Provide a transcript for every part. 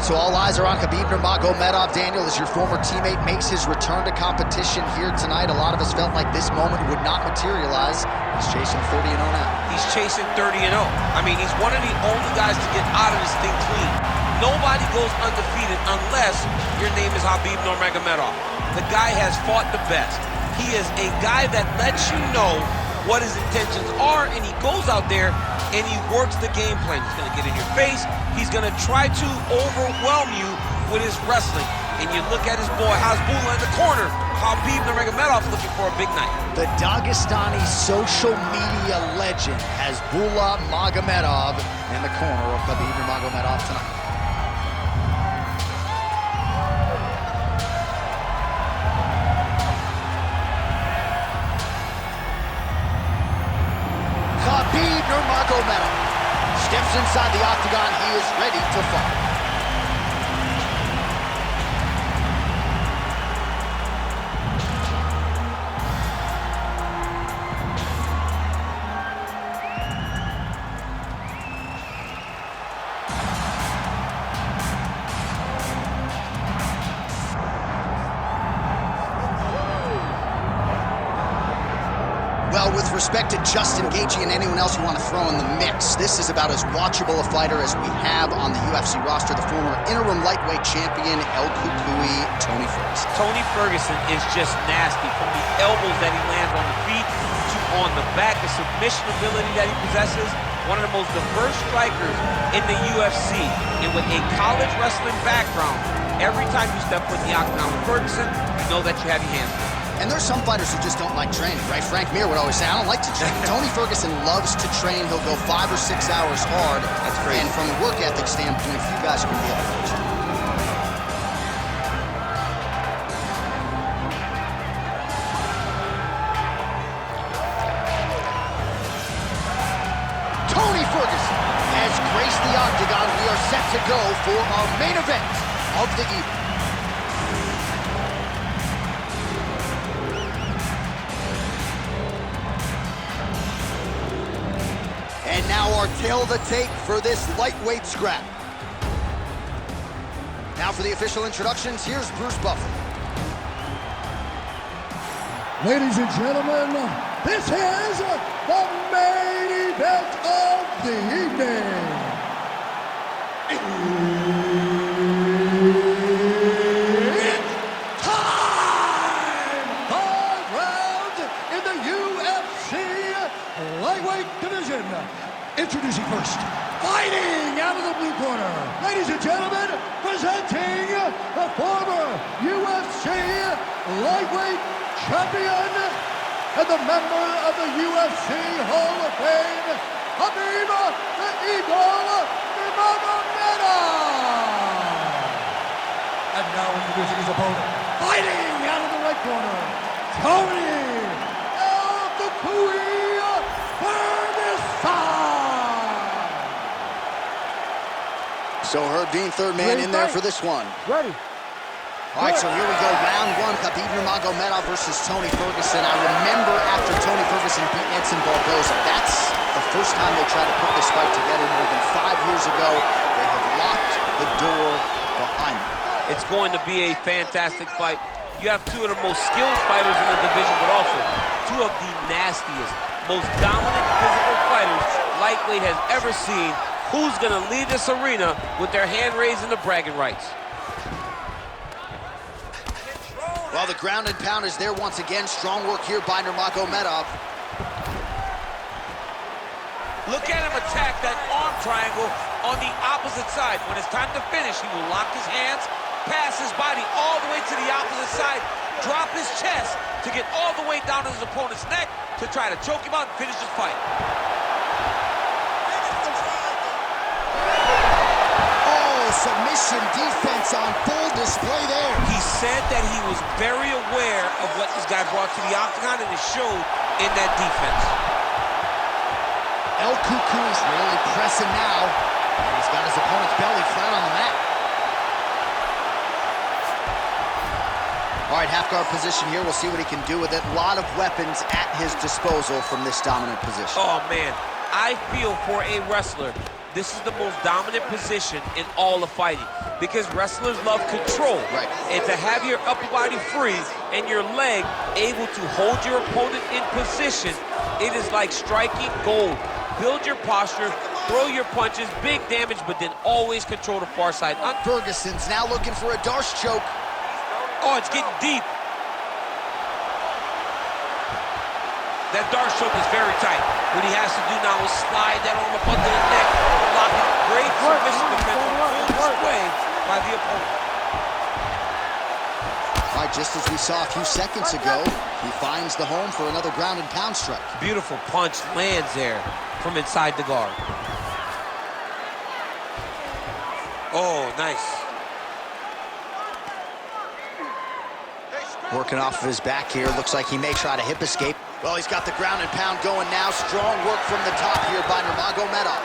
right, so all eyes are on Khabib Nurmagomedov. Daniel, as your former teammate makes his return to competition here tonight, a lot of us felt like this moment would not materialize. He's chasing 30-0 now. He's chasing 30-0. I mean, he's one of the only guys to get out of this thing clean. Nobody goes undefeated unless your name is Khabib Nurmagomedov. The guy has fought the best. He is a guy that lets you know what his intentions are, and he goes out there and he works the game plan. He's going to get in your face. He's going to try to overwhelm you with his wrestling. And you look at his boy Hasbulla in the corner. Khabib Nurmagomedov looking for a big night. The Dagestani social media legend Hasbulla Magomedov in the corner of Khabib Nurmagomedov tonight. Khabib Nurmagomedov steps inside the octagon. He is ready to fight. Well, with respect to Justin Gaethje and anyone else you want to throw in the mix, this is about as watchable a fighter as we have on the UFC roster, the former interim lightweight champion, El Cucuy, Tony Ferguson. Tony Ferguson is just nasty, from the elbows that he lands on the feet to on the back, the submission ability that he possesses. One of the most diverse strikers in the UFC, and with a college wrestling background, every time you step foot in the octagon with Ferguson, you know that you have your hands full. And there's some fighters who just don't like training, right? Frank Mir would always say, I don't like to train. Tony Ferguson loves to train. He'll go 5 or 6 hours hard. That's crazy. And from a work ethic standpoint, you guys are going to be able to coach him. Tony Ferguson has graced the octagon. We are set to go for our main event of the evening. And now our tail of the tape for this lightweight scrap. Now for the official introductions, here's Bruce Buffer. Ladies and gentlemen, this is the main event of the evening. It's time! 5 rounds in the UFC lightweight division. Introducing first, fighting out of the blue corner, ladies and gentlemen, presenting the former UFC lightweight champion and the member of the UFC Hall of Fame, Khabib the Eagle Nurmagomedov. And now introducing his opponent, fighting out of the right corner, Tony El Cucuy Ferguson. So Herb Dean, third man in there for this one. Ready. All right, so here we go, round one, Khabib Nurmagomedov versus Tony Ferguson. I remember after Tony Ferguson beat Edson Barboza, that's the first time they tried to put this fight together more than 5 years ago. They have locked the door behind them. It's going to be a fantastic fight. You have two of the most skilled fighters in the division, but also two of the nastiest, most dominant physical fighters lightweight has ever seen. Who's going to lead this arena with their hand raised in the bragging rights? Well, the ground and pound is there once again. Strong work here by Nurmagomedov. Look at him attack that arm triangle on the opposite side. When it's time to finish, he will lock his hands, pass his body all the way to the opposite side, drop his chest to get all the way down to his opponent's neck to try to choke him out and finish the fight. Submission defense on full display there. He said that he was very aware of what this guy brought to the octagon, and it showed in that defense. El Cucuy's really pressing now. And he's got his opponent's belly flat on the mat. All right, half guard position here. We'll see what he can do with it. A lot of weapons at his disposal from this dominant position. Oh, man. I feel for a wrestler this is the most dominant position in all of fighting because wrestlers love control. Right. And to have your upper body free and your leg able to hold your opponent in position, it is like striking gold. Build your posture, throw your punches, big damage, but then always control the far side. Ferguson's now looking for a Darce choke. Oh, it's getting deep. That Darce choke is very tight. What he has to do now is slide that arm up under the neck, lock it. Great submission defense full display by the opponent. All right, just as we saw a few seconds ago, he finds the home for another ground and pound strike. Beautiful punch lands there from inside the guard. Oh, nice. Working off of his back here. Looks like he may try to hip escape. Well, he's got the ground and pound going now. Strong work from the top here by Nurumagomedof.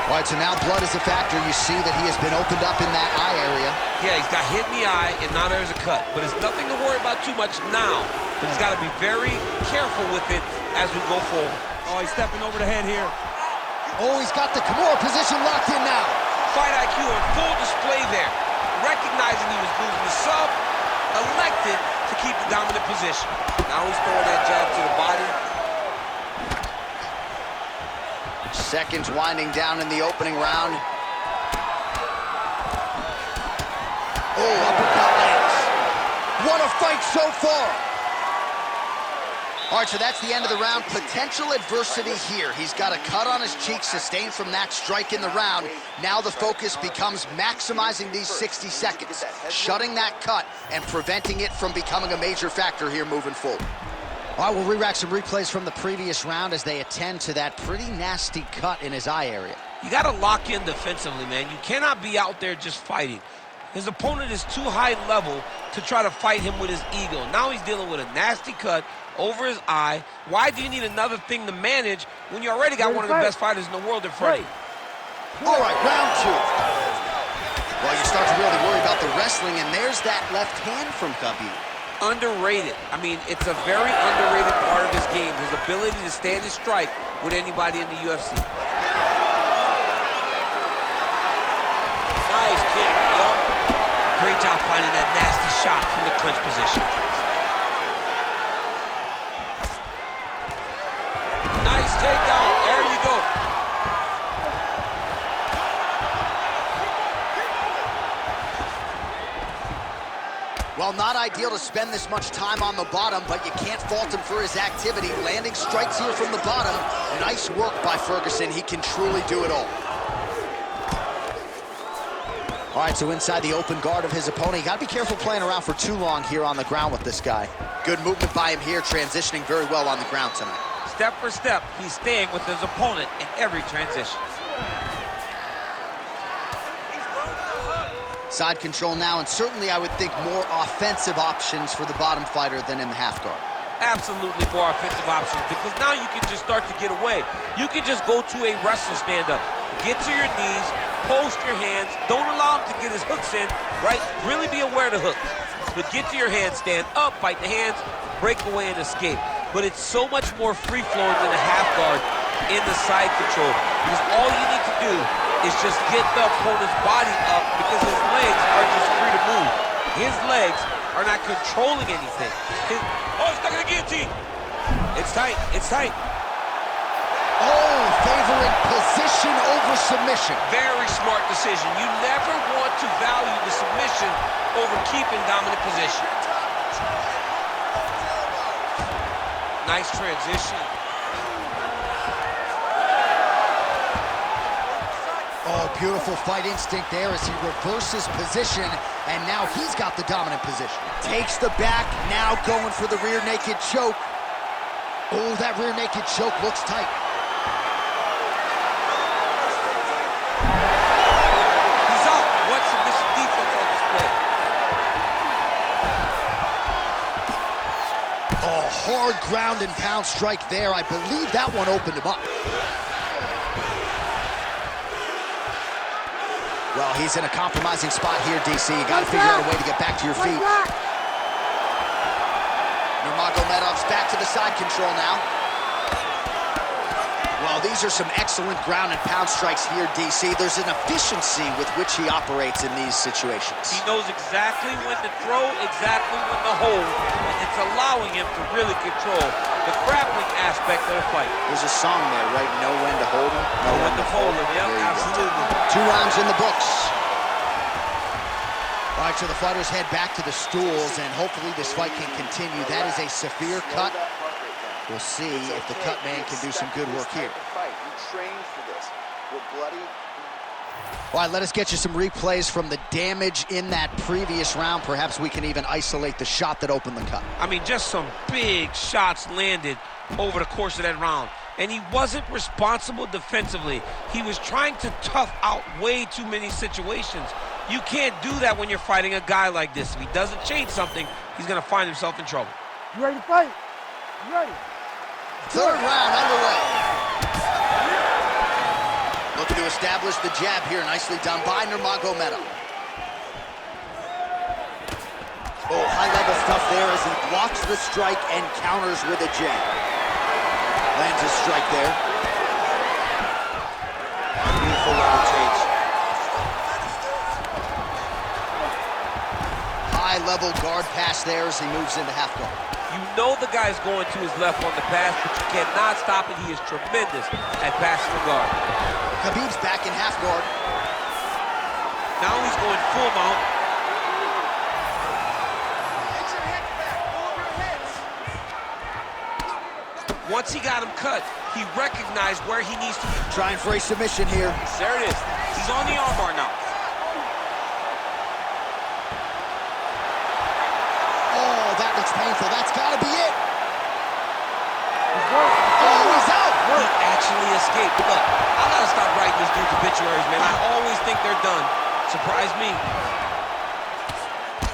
All right, so now blood is a factor. You see that he has been opened up in that eye area. Yeah, he's got hit in the eye, and now there's a cut. But it's nothing to worry about too much now. But he's got to be very careful with it as we go forward. Oh, he's stepping over the head here. Oh, he's got the Kimura position locked in now. Fight IQ on full display there. Recognizing he was losing the sub, elected to keep the dominant position. Now he's throwing that jab to the body. Seconds winding down in the opening round. Oh, uppercut lands. What a fight so far. All right, so that's the end of the round. Potential adversity here. He's got a cut on his cheek sustained from that strike in the round. Now the focus becomes maximizing these 60 seconds, shutting that cut and preventing it from becoming a major factor here moving forward. All right, we'll re-rack some replays from the previous round as they attend to that pretty nasty cut in his eye area. You got to lock in defensively, man. You cannot be out there just fighting. His opponent is too high level to try to fight him with his ego. Now he's dealing with a nasty cut over his eye. Why do you need another thing to manage when you already got one of the best fighters in the world in front of you? All right, round two. Well, you start to really worry about the wrestling, and there's that left hand from Khabib. Underrated. I mean, it's a very underrated part of his game, his ability to stand and strike with anybody in the UFC. Nice kick. Yep. Great job finding that nasty shot from the clinch position. Nice takedown. There you go. Well, not ideal to spend this much time on the bottom, but you can't fault him for his activity. Landing strikes here from the bottom. Nice work by Ferguson. He can truly do it all. All right, so inside the open guard of his opponent. You got to be careful playing around for too long here on the ground with this guy. Good movement by him here, transitioning very well on the ground tonight. Step for step, he's staying with his opponent in every transition. Side control now, and certainly I would think more offensive options for the bottom fighter than in the half guard. Absolutely more offensive options, because now you can just start to get away. You can just go to a wrestler stand-up. Get to your knees, post your hands, don't allow him to get his hooks in, right? Really be aware of the hooks. But get to your hands, stand up, fight the hands, break away and escape. But it's so much more free-flowing than a half guard in the side control, because all you need to do is just get the opponent's body up, because his legs are just free to move. His legs are not controlling anything. Oh, he's stuck in the guillotine. It's tight, it's tight. Oh, favoring position over submission. Very smart decision. You never want to value the submission over keeping dominant position. Nice transition. Oh, beautiful fight instinct there as he reverses position, and now he's got the dominant position. Takes the back, now going for the rear naked choke. Oh, that rear naked choke looks tight. He's out. What submission defense on display? Oh, hard ground and pound strike there. I believe that one opened him up. Well, he's in a compromising spot here, DC. You got to figure out a way to get back to your feet. Nurmagomedov's back to the side control now. Well, these are some excellent ground and pound strikes here, DC. There's an efficiency with which he operates in these situations. He knows exactly when to throw, exactly when to hold, and it's allowing him to really control the grappling aspect of the fight. There's a song there, right? Know when to hold him, Know when to fold him, yep, absolutely. 2 rounds in the books. All right, so the fighters head back to the stools, and hopefully this fight can continue. That is a severe cut. We'll see if the cut man can do some good work here. All right, let us get you some replays from the damage in that previous round. Perhaps we can even isolate the shot that opened the cut. I mean, just some big shots landed over the course of that round. And he wasn't responsible defensively. He was trying to tough out way too many situations. You can't do that when you're fighting a guy like this. If he doesn't change something, he's going to find himself in trouble. You ready to fight? You ready? Third round underway. Looking to establish the jab here. Nicely done by Nurmagomedov. Oh, high-level stuff there as he blocks the strike and counters with a jab. Lands a strike there. Beautiful level change. High-level guard pass there as he moves into half guard. You know the guy's going to his left on the pass, but you cannot stop it. He is tremendous at passing the guard. Khabib's back in half guard. Now he's going full mount. Once he got him cut, he recognized where he needs to be. Trying for a submission here. There it is. He's on the armbar now. Oh, that looks painful. That's got to be it. Oh, he's out. He actually escaped. Look, I got to stop writing these dudes obituaries, man. I always think they're done. Surprise me.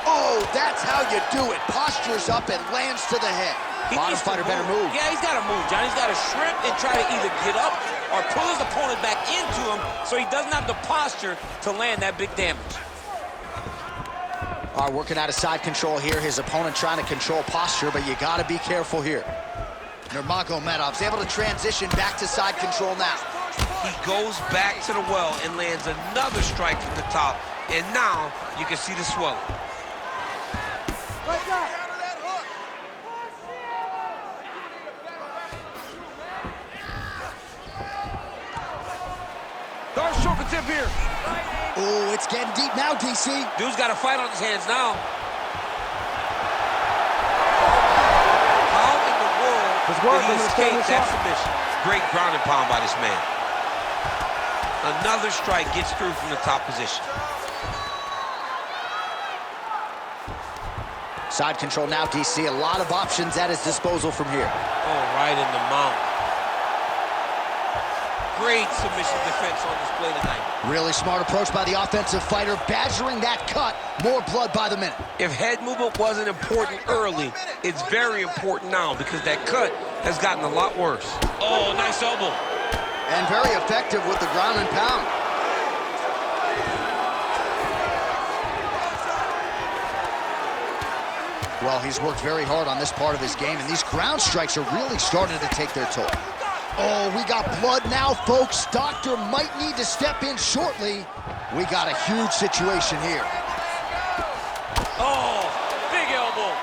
Oh, that's how you do it. Postures up and lands to the head. Bottom fighter better move. Yeah, he's got to move, John. He's got to shrimp and try to either get up or pull his opponent back into him so he doesn't have the posture to land that big damage. All right, working out of side control here. His opponent trying to control posture, but you got to be careful here. Nurmagomedov's able to transition back to side control now. He goes back to the well and lands another strike from the top, and now you can see the swelling. Dark stroke tip here. Oh, it's getting deep now, DC. Dude's got a fight on his hands now. How in the world did he escape that submission? Great ground and pound by this man. Another strike gets through from the top position. Side control now, DC. A lot of options at his disposal from here. Oh, right in the mount. Great submission defense on display tonight. Really smart approach by the offensive fighter, badgering that cut. More blood by the minute. If head movement wasn't important early, it's very important now because that cut has gotten a lot worse. Oh, nice elbow. And very effective with the ground and pound. Well, he's worked very hard on this part of his game, and these ground strikes are really starting to take their toll. Oh, we got blood now, folks. Doctor might need to step in shortly. We got a huge situation here. Oh, big elbow.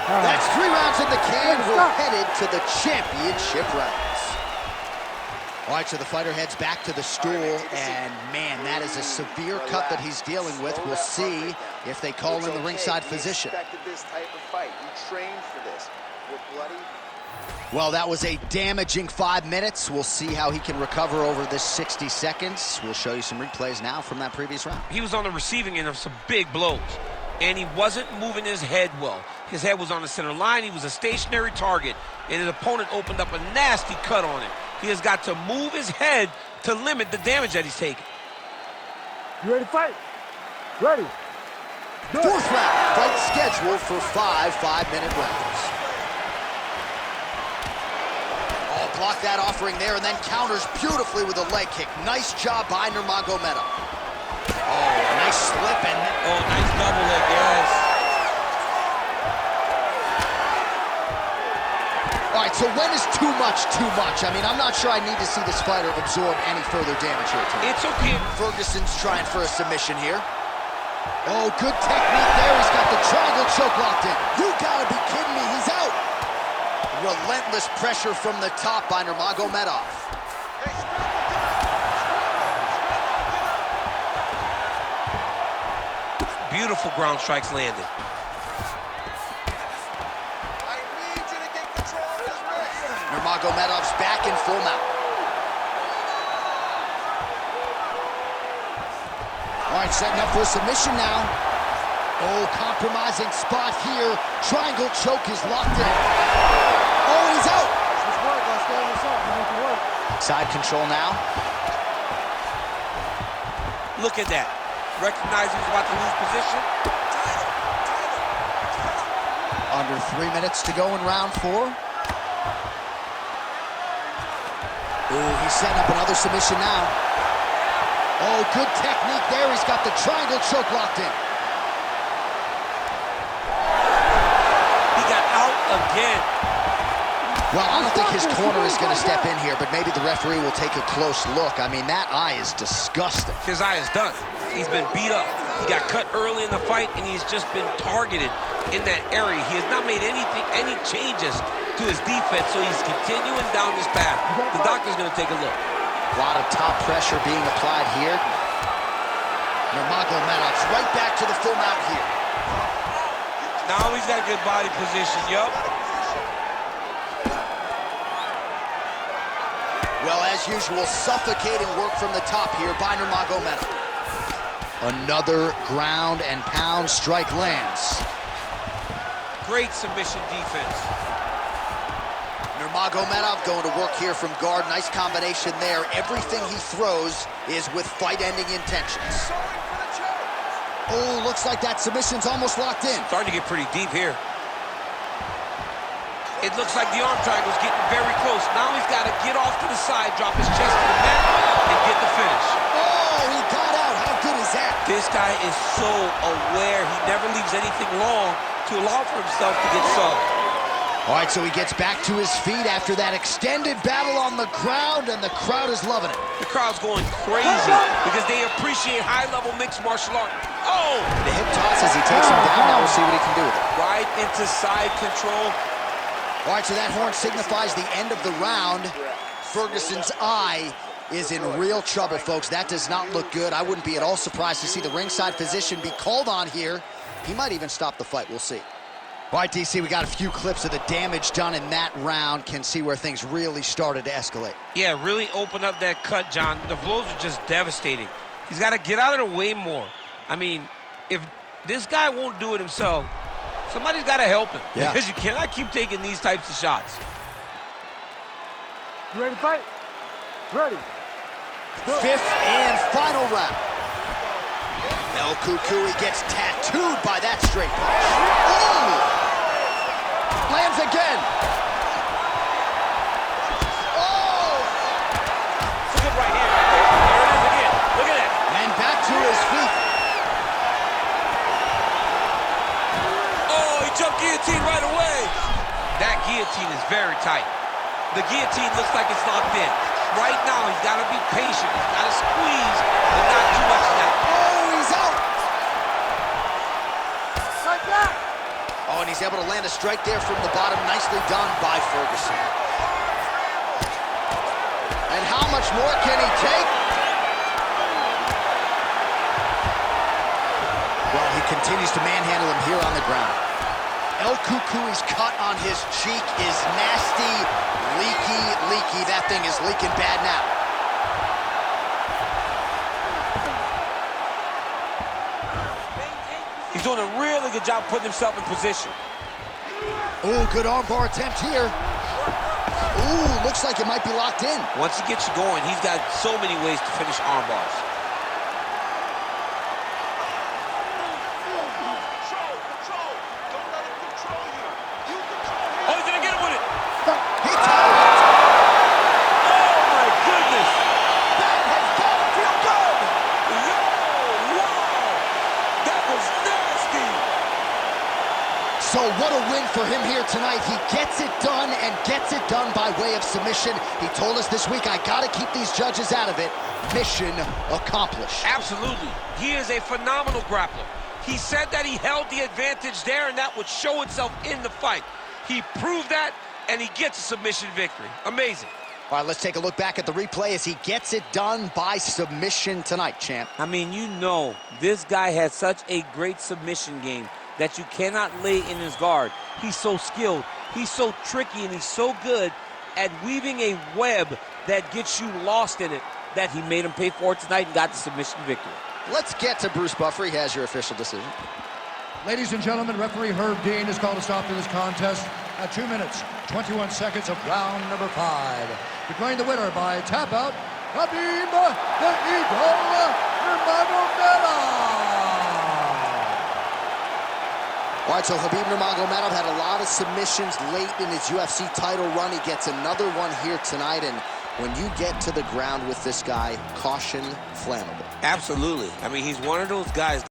That's 3 rounds in the can. We're headed to the championship rounds. All right, so the fighter heads back to the stool, and man, that is a severe cut that he's dealing with. We'll see if they call in the ringside physician. Well, that was a damaging 5 minutes. We'll see how he can recover over this 60 seconds. We'll show you some replays now from that previous round. He was on the receiving end of some big blows, and he wasn't moving his head well. His head was on the center line. He was a stationary target, and his opponent opened up a nasty cut on him. He has got to move his head to limit the damage that he's taking. You ready to fight? Ready. Fourth round, fight scheduled for 5 5-minute rounds. Oh, block that offering there and then counters beautifully with a leg kick. Nice job by Nurmagomedov. Oh, a nice slip and... Oh, nice double leg, yes. All right, so when is too much too much? I mean, I'm not sure I need to see this fighter absorb any further damage here tonight. It's okay. Ferguson's trying for a submission here. Oh, good technique there. He's got the triangle choke locked in. You gotta be kidding me. He's out. Relentless pressure from the top by Nurmagomedov. Beautiful ground strikes landed. Nurmagomedov's back in full mount. All right, setting up for a submission now. Oh, compromising spot here. Triangle choke is locked in. Oh, he's out. Side control now. Look at that. Recognizing he's about to lose position. Under 3 minutes to go in round 4. Ooh, he's setting up another submission now. Oh, good technique there. He's got the triangle choke locked in. He got out again. Well, I don't think his corner is going to step in here, but maybe the referee will take a close look. I mean, that eye is disgusting. His eye is done. He's been beat up. He got cut early in the fight, and he's just been targeted in that area. He has not made any changes to his defense, so he's continuing down this path. The doctor's going to take a look. A lot of top pressure being applied here. Nurmagomedov's right back to the full mount here. Now he's got good body position, yup. Well, as usual, suffocating work from the top here by Nurmagomedov. Another ground and pound strike lands. Great submission defense. Nurmagomedov going to work here from guard. Nice combination there. Everything he throws is with fight-ending intentions. Oh, looks like that submission's almost locked in. Starting to get pretty deep here. It looks like the arm triangle's getting very close. Now he's got to get off to the side, drop his chest to the mat, and get the finish. Oh, he got out. How good is that? This guy is so aware. He never leaves anything long to allow for himself to get subbed. All right, so he gets back to his feet after that extended battle on the ground, and the crowd is loving it. The crowd's going crazy because they appreciate high-level mixed martial art. Oh! The hip toss as he takes him down. Now we'll see what he can do with it. Right into side control. All right, so that horn signifies the end of the round. Ferguson's eye is in real trouble, folks. That does not look good. I wouldn't be at all surprised to see the ringside physician be called on here. He might even stop the fight. We'll see. All right, DC, we got a few clips of the damage done in that round. Can see where things really started to escalate. Yeah, really open up that cut, John. The blows are just devastating. He's got to get out of the way more. I mean, if this guy won't do it himself, somebody's got to help him. Yeah. Because you cannot keep taking these types of shots. You ready to fight? Ready. Fifth and final round. El Kukui gets tattooed by that straight punch. Ooh! Lands again. Oh! It's a good right hand right there. There it is again. Look at that. And back to his feet. Oh, he jumped guillotine right away. That guillotine is very tight. The guillotine looks like it's locked in. Right now, he's got to be patient. He's got to squeeze, but not too much of that. Oh, he's out. Like that. Oh, and he's able to land a strike there from the bottom. Nicely done by Ferguson. And how much more can he take? Well, he continues to manhandle him here on the ground. El Kukui's cut on his cheek is nasty, leaky. That thing is leaking bad now. He's doing a really good job putting himself in position. Oh, good armbar attempt here. Ooh, looks like it might be locked in. Once he gets you going, he's got so many ways to finish arm bars. Oh, he's gonna get him with it. He tied it. Oh my goodness. That has got to feel good. Yo, wow. That was nasty. So what a win for him here tonight. He gets it done and gets it done by way of submission. He told us this week, I gotta keep these judges out of it. Mission accomplished. Absolutely. He is a phenomenal grappler. He said that he held the advantage there and that would show itself in the fight. He proved that and he gets a submission victory. Amazing. All right, let's take a look back at the replay as he gets it done by submission tonight, champ. I mean, you know, this guy has such a great submission game that you cannot lay in his guard. He's so skilled, he's so tricky, and he's so good at weaving a web that gets you lost in it that he made him pay for it tonight and got the submission victory. Let's get to Bruce Buffer. He has your official decision. Ladies and gentlemen, referee Herb Dean has called a stop to this contest at 2 minutes, 21 seconds of round number 5. Declaring the winner by tap out, Khabib the Eagle Nurmagomedov. All right, so Khabib Nurmagomedov had a lot of submissions late in his UFC title run. He gets another one here tonight, and when you get to the ground with this guy, caution flammable. Absolutely. I mean, he's one of those guys